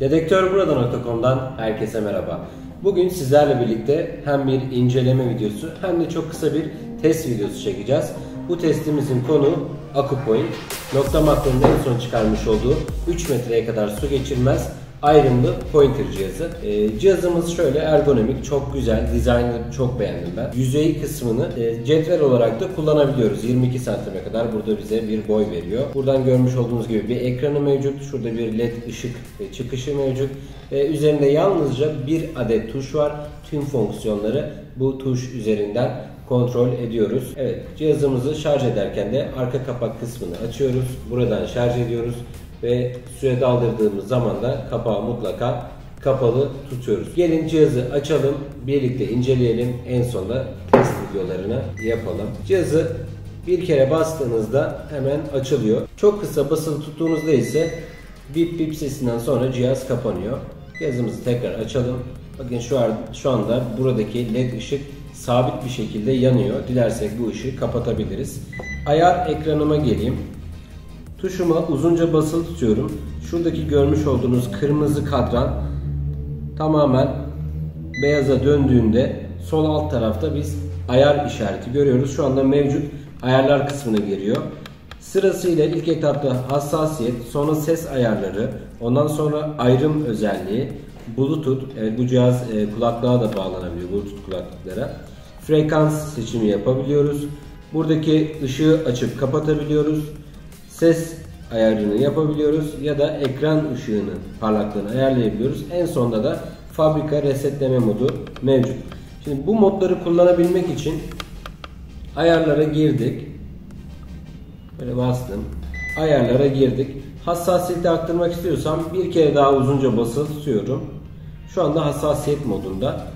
Dedektörburada.com'dan herkese merhaba. Bugün sizlerle birlikte hem bir inceleme videosu hem de çok kısa bir test videosu çekeceğiz. Bu testimizin konu AkuPoint. Nokta Makro'nun en son çıkarmış olduğu 3 metreye kadar su geçirmez ayrımlı pointer cihazı. Cihazımız şöyle ergonomik, çok güzel, dizaynını çok beğendim ben. Yüzey kısmını cetvel olarak da kullanabiliyoruz. 22 santime kadar burada bize bir boy veriyor. Buradan görmüş olduğunuz gibi bir ekranı mevcut. Şurada bir led ışık çıkışı mevcut. Üzerinde yalnızca bir adet tuş var. Tüm fonksiyonları bu tuş üzerinden kontrol ediyoruz. Evet, cihazımızı şarj ederken de arka kapak kısmını açıyoruz. Buradan şarj ediyoruz. Ve suya daldırdığımız zaman da kapağı mutlaka kapalı tutuyoruz. Gelin cihazı açalım, birlikte inceleyelim, en sonunda test videolarını yapalım. Cihazı bir kere bastığınızda hemen açılıyor. Çok kısa basılı tuttuğunuzda ise bip bip sesinden sonra cihaz kapanıyor. Cihazımızı tekrar açalım. Bakın şu anda buradaki led ışık sabit bir şekilde yanıyor. Dilersek bu ışığı kapatabiliriz. Ayar ekranıma geleyim. Tuşuma uzunca basılı tutuyorum. Şuradaki görmüş olduğunuz kırmızı kadran tamamen beyaza döndüğünde sol alt tarafta biz ayar işareti görüyoruz. Şu anda mevcut ayarlar kısmına giriyor. Sırasıyla ilk etapta hassasiyet, sonra ses ayarları, ondan sonra ayrım özelliği, Bluetooth, bu cihaz kulaklığa da bağlanabiliyor, Bluetooth kulaklıklara. Frekans seçimi yapabiliyoruz. Buradaki ışığı açıp kapatabiliyoruz. Ses ayarını yapabiliyoruz ya da ekran ışığının parlaklığını ayarlayabiliyoruz. En sonunda da fabrika resetleme modu mevcut. Şimdi bu modları kullanabilmek için ayarlara girdik. Böyle bastım. Ayarlara girdik. Hassasiyeti arttırmak istiyorsam bir kere daha uzunca basılı tutuyorum. Şu anda hassasiyet modunda.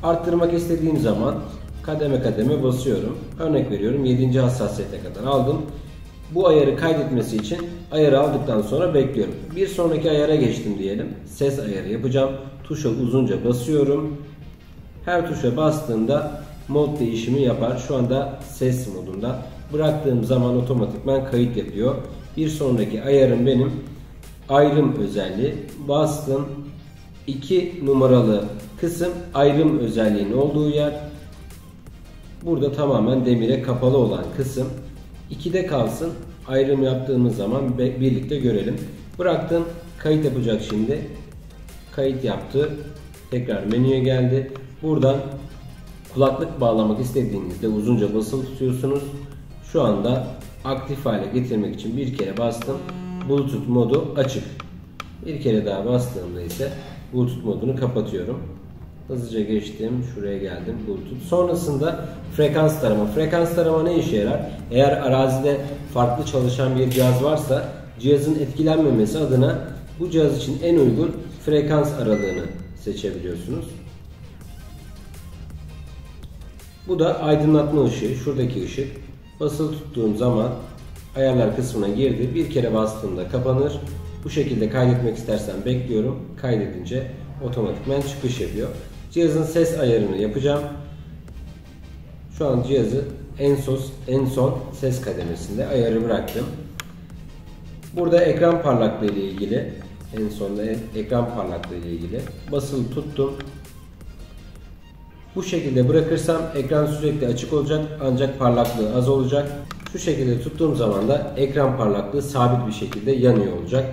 Arttırmak istediğim zaman kademe kademe basıyorum. Örnek veriyorum, 7. hassasiyete kadar aldım. Bu ayarı kaydetmesi için ayarı aldıktan sonra bekliyorum. Bir sonraki ayara geçtim diyelim. Ses ayarı yapacağım. Tuşa uzunca basıyorum. Her tuşa bastığımda mod değişimi yapar. Şu anda ses modunda. Bıraktığım zaman otomatikman kayıt yapıyor. Bir sonraki ayarım benim ayrım özelliği. Bastım. 2 numaralı kısım ayrım özelliğinin olduğu yer. Burada tamamen demire kapalı olan kısım. 2'de kalsın. Ayrım yaptığımız zaman birlikte görelim. Bıraktım. Kayıt yapacak şimdi. Kayıt yaptı. Tekrar menüye geldi. Buradan kulaklık bağlamak istediğinizde uzunca basılı tutuyorsunuz. Şu anda aktif hale getirmek için bir kere bastım. Bluetooth modu açık. Bir kere daha bastığımda ise Bluetooth modunu kapatıyorum. Hızlıca geçtim. Şuraya geldim. Bluetooth. Sonrasında frekans tarama. Frekans tarama ne işe yarar? Eğer arazide farklı çalışan bir cihaz varsa cihazın etkilenmemesi adına bu cihaz için en uygun frekans aralığını seçebiliyorsunuz. Bu da aydınlatma ışığı. Şuradaki ışık. Basılı tuttuğum zaman ayarlar kısmına girdi. Bir kere bastığımda kapanır. Bu şekilde kaydetmek istersen bekliyorum. Kaydedince otomatikman çıkış yapıyor. Cihazın ses ayarını yapacağım. Şu an cihazı en son ses kademesinde ayarı bıraktım. Burada ekran parlaklığı ile ilgili, en sonda ekran parlaklığı ile ilgili basılı tuttum. Bu şekilde bırakırsam ekran sürekli açık olacak ancak parlaklığı az olacak. Şu şekilde tuttuğum zaman da ekran parlaklığı sabit bir şekilde yanıyor olacak.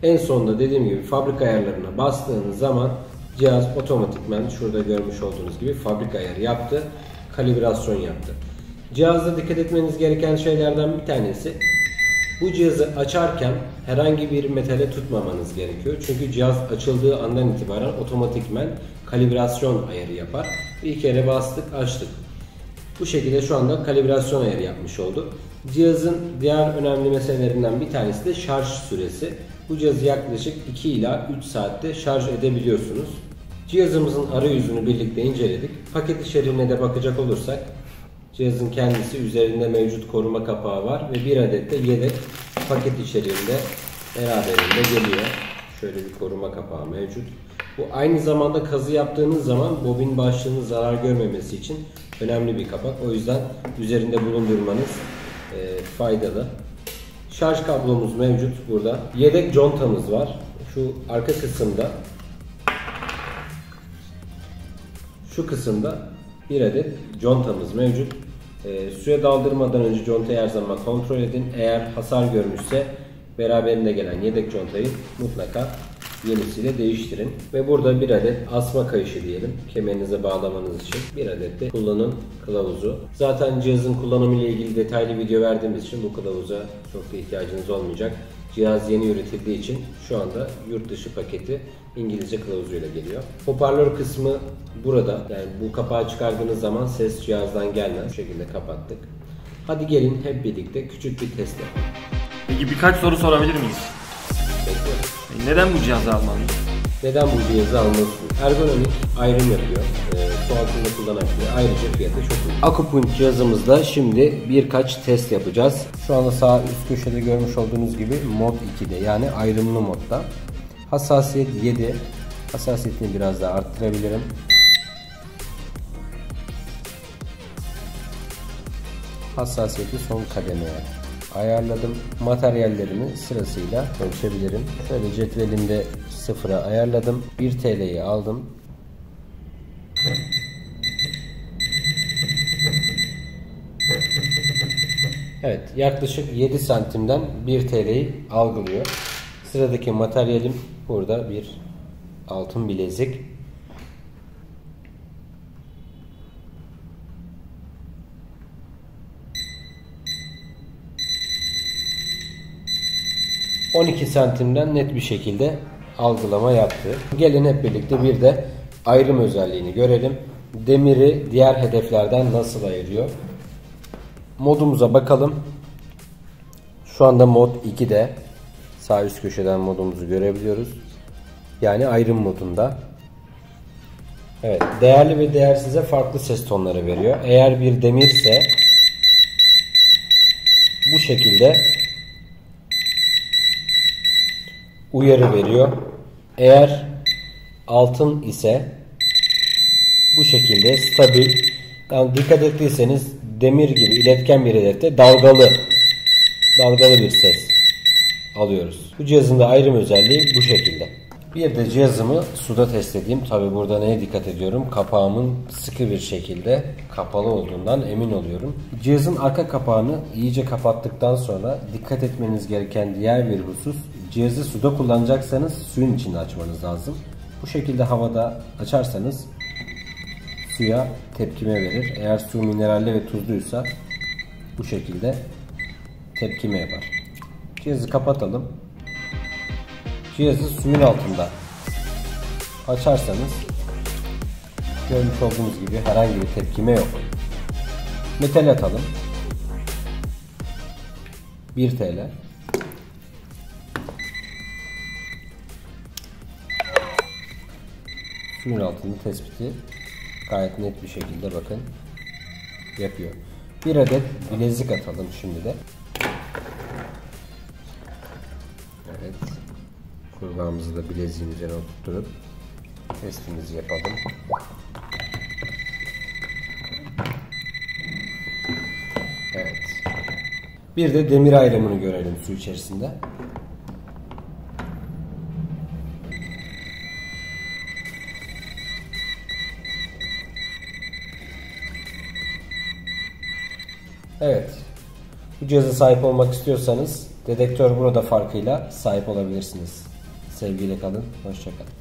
En sonunda dediğim gibi fabrika ayarlarına bastığınız zaman cihaz otomatikman şurada görmüş olduğunuz gibi fabrika ayarı yaptı. Kalibrasyon yaptı. Cihazda dikkat etmeniz gereken şeylerden bir tanesi, bu cihazı açarken herhangi bir metale tutmamanız gerekiyor. Çünkü cihaz açıldığı andan itibaren otomatikman kalibrasyon ayarı yapar. Bir kere bastık, açtık. Bu şekilde şu anda kalibrasyon ayarı yapmış olduk. Cihazın diğer önemli meselelerinden bir tanesi de şarj süresi. Bu cihazı yaklaşık 2 ila 3 saatte şarj edebiliyorsunuz. Cihazımızın arayüzünü birlikte inceledik. Paket içeriğine de bakacak olursak cihazın kendisi üzerinde mevcut koruma kapağı var ve bir adet de yedek paket içeriğinde beraberinde geliyor. Şöyle bir koruma kapağı mevcut. Bu aynı zamanda kazı yaptığınız zaman bobin başlığının zarar görmemesi için önemli bir kapak. O yüzden üzerinde bulundurmanız faydalı. Şarj kablomuz mevcut burada. Yedek contamız var. şu arka kısımda, şu kısımda bir adet contamız mevcut. Suya daldırmadan önce contayı her zaman kontrol edin. Eğer hasar görmüşse beraberinde gelen yedek contayı mutlaka yenisiyle değiştirin. Ve burada bir adet asma kayışı diyelim. Kemerinize bağlamanız için bir adet de kullanım kılavuzu. Zaten cihazın kullanımı ile ilgili detaylı video verdiğimiz için bu kılavuza çok da ihtiyacınız olmayacak. Cihaz yeni üretildiği için şu anda yurt dışı paketi İngilizce kılavuzuyla geliyor. Hoparlör kısmı burada. Yani bu kapağı çıkardığınız zaman ses cihazdan gelmez. Bu şekilde kapattık. Hadi gelin hep birlikte küçük bir test yapalım. Peki birkaç soru sorabilir miyiz? Bekliyorum. Neden bu cihazı almalıyım? Neden bu cihazı almalısın? Ergonomik, ayrım yapıyor. Su altında kullanabiliyor. Ayrıca fiyatı çok uygun. Akupunkt cihazımızda şimdi birkaç test yapacağız. Şu anda sağ üst köşede görmüş olduğunuz gibi mod 2'de, yani ayrımlı modda. Hassasiyet 7. Hassasiyetini biraz daha arttırabilirim. Hassasiyeti son kademeye ayarladım. Materyallerimi sırasıyla ölçebilirim. Şöyle cetvelimde sıfıra ayarladım. 1 TL'yi aldım. Evet, yaklaşık 7 santimden 1 TL'yi algılıyor. Sıradaki materyalim burada bir altın bilezik. ...12 santimden net bir şekilde algılama yaptı. Gelin hep birlikte bir de ayrım özelliğini görelim. Demiri diğer hedeflerden nasıl ayırıyor? Modumuza bakalım. Şu anda mod 2'de. Sağ üst köşeden modumuzu görebiliyoruz. Yani ayrım modunda. Evet, değerli ve değersize farklı ses tonları veriyor. Eğer bir demirse bu şekilde uyarı veriyor. Eğer altın ise bu şekilde stabil. Yani dikkat ettiyseniz demir gibi iletken bir hedefte dalgalı bir ses alıyoruz. Bu cihazın da ayrım özelliği bu şekilde. Bir de cihazımı suda test edeyim. Tabi burada neye dikkat ediyorum? Kapağımın sıkı bir şekilde kapalı olduğundan emin oluyorum. Cihazın arka kapağını iyice kapattıktan sonra dikkat etmeniz gereken diğer bir husus, cihazı suda kullanacaksanız suyun içinde açmanız lazım. Bu şekilde havada açarsanız suya tepkime verir. Eğer su mineralli ve tuzluysa bu şekilde tepkime yapar. Cihazı kapatalım. Cihazı suyun altında açarsanız görmüş olduğunuz gibi herhangi bir tepkime yok. Metal atalım. 1 TL. Suyun altında tespiti gayet net bir şekilde bakın yapıyor. Bir adet bilezik atalım şimdi de. Evet. Kurbağamızı da bileziğin üzerine oturtup testimizi yapalım. Evet. Bir de demir ayrımını görelim su içerisinde. Evet. Bu cihaza sahip olmak istiyorsanız dedektör burada farkıyla sahip olabilirsiniz. Sevgiyle kalın. Hoşça kalın.